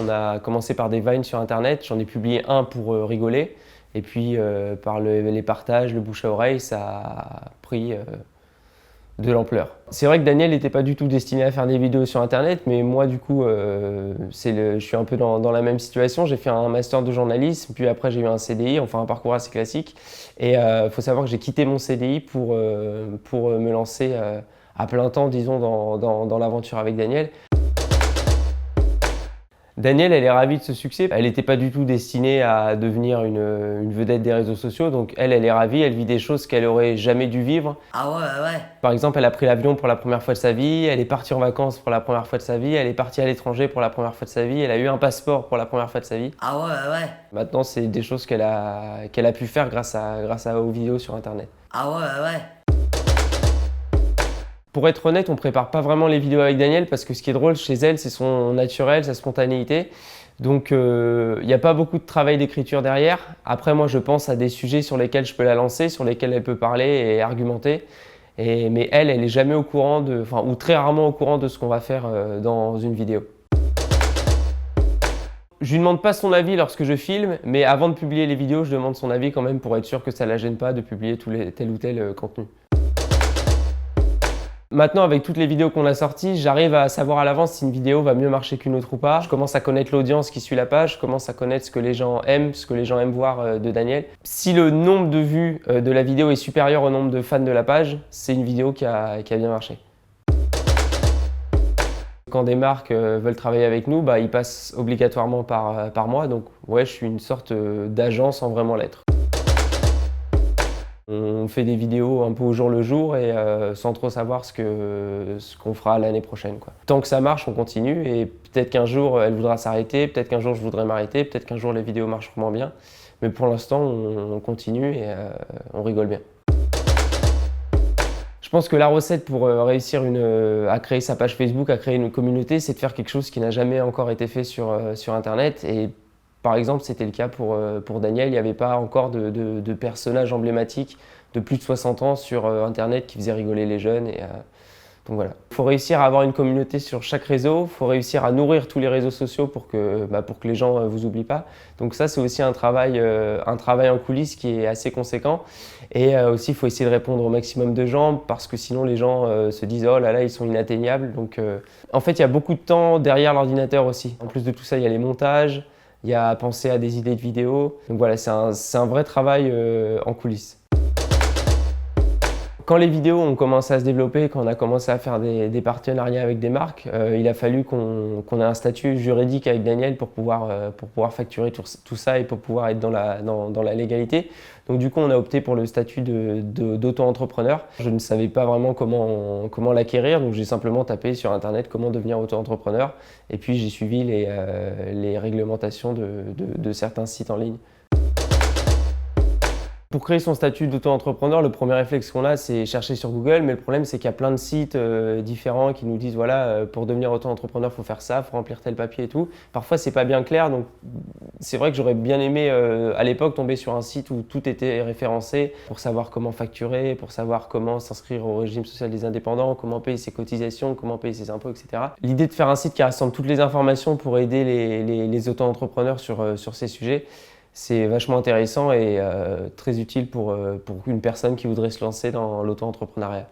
On a commencé par des Vines sur Internet. J'en ai publié un pour rigoler. Et puis, par les partages, le bouche à oreille, ça a pris de l'ampleur. C'est vrai que Daniel n'était pas du tout destiné à faire des vidéos sur Internet, mais moi, du coup, je suis un peu dans la même situation. J'ai fait un master de journalisme, puis après, j'ai eu un CDI, enfin un parcours assez classique. Et il faut savoir que j'ai quitté mon CDI pour me lancer à plein temps, disons, dans l'aventure avec Daniel. Daniel, elle est ravie de ce succès. Elle n'était pas du tout destinée à devenir une vedette des réseaux sociaux. Donc elle est ravie, elle vit des choses qu'elle aurait jamais dû vivre. Ah ouais. Par exemple, elle a pris l'avion pour la première fois de sa vie, elle est partie en vacances pour la première fois de sa vie, elle est partie à l'étranger pour la première fois de sa vie, elle a eu un passeport pour la première fois de sa vie. Ah ouais. Maintenant, c'est des choses qu'elle a pu faire grâce aux vidéos sur Internet. Ah ouais. Pour être honnête, on prépare pas vraiment les vidéos avec Daniel parce que ce qui est drôle chez elle, c'est son naturel, sa spontanéité. Donc il n'y a pas beaucoup de travail d'écriture derrière. Après, moi, je pense à des sujets sur lesquels je peux la lancer, sur lesquels elle peut parler et argumenter. Mais elle est jamais au courant ou très rarement au courant de ce qu'on va faire dans une vidéo. Je lui demande pas son avis lorsque je filme, mais avant de publier les vidéos, je demande son avis quand même pour être sûr que ça la gêne pas de publier tel ou tel contenu. Maintenant, avec toutes les vidéos qu'on a sorties, j'arrive à savoir à l'avance si une vidéo va mieux marcher qu'une autre ou pas. Je commence à connaître l'audience qui suit la page, je commence à connaître ce que les gens aiment, ce que les gens aiment voir de Daniel. Si le nombre de vues de la vidéo est supérieur au nombre de fans de la page, c'est une vidéo qui a bien marché. Quand des marques veulent travailler avec nous, ils passent obligatoirement par moi. Donc ouais, je suis une sorte d'agent sans vraiment l'être. On fait des vidéos un peu au jour le jour et sans trop savoir ce qu'on fera l'année prochaine, quoi. Tant que ça marche, on continue et peut-être qu'un jour elle voudra s'arrêter, peut-être qu'un jour je voudrais m'arrêter, peut-être qu'un jour les vidéos marcheront moins bien. Mais pour l'instant, on continue et on rigole bien. Je pense que la recette pour réussir à créer sa page Facebook, à créer une communauté, c'est de faire quelque chose qui n'a jamais encore été fait sur Internet. Et par exemple, c'était le cas pour Daniel. Il n'y avait pas encore de personnage emblématique de plus de 60 ans sur Internet qui faisait rigoler les jeunes. Donc voilà. Il faut réussir à avoir une communauté sur chaque réseau. Il faut réussir à nourrir tous les réseaux sociaux pour que les gens ne vous oublient pas. Donc ça, c'est aussi un travail en coulisses qui est assez conséquent. Et aussi, il faut essayer de répondre au maximum de gens parce que sinon, les gens se disent « Oh là là, ils sont inatteignables ». Donc en fait, il y a beaucoup de temps derrière l'ordinateur aussi. En plus de tout ça, il y a les montages. Il y a à penser à des idées de vidéos. Donc voilà, c'est un vrai travail en coulisses. Quand les vidéos ont commencé à se développer, quand on a commencé à faire des partenariats avec des marques, il a fallu qu'on ait un statut juridique avec Daniel pour pouvoir facturer tout ça et pour pouvoir être dans la légalité. Donc du coup, on a opté pour le statut d'auto-entrepreneur. Je ne savais pas vraiment comment l'acquérir, donc j'ai simplement tapé sur Internet comment devenir auto-entrepreneur. Et puis j'ai suivi les réglementations de certains sites en ligne. Pour créer son statut d'auto-entrepreneur, le premier réflexe qu'on a, c'est chercher sur Google. Mais le problème, c'est qu'il y a plein de sites différents qui nous disent voilà, pour devenir auto-entrepreneur, il faut faire ça, il faut remplir tel papier et tout. Parfois, c'est pas bien clair. Donc, c'est vrai que j'aurais bien aimé à l'époque tomber sur un site où tout était référencé pour savoir comment facturer, pour savoir comment s'inscrire au régime social des indépendants, comment payer ses cotisations, comment payer ses impôts, etc. L'idée de faire un site qui rassemble toutes les informations pour aider les auto-entrepreneurs sur ces sujets, c'est vachement intéressant et très utile pour une personne qui voudrait se lancer dans l'auto-entrepreneuriat.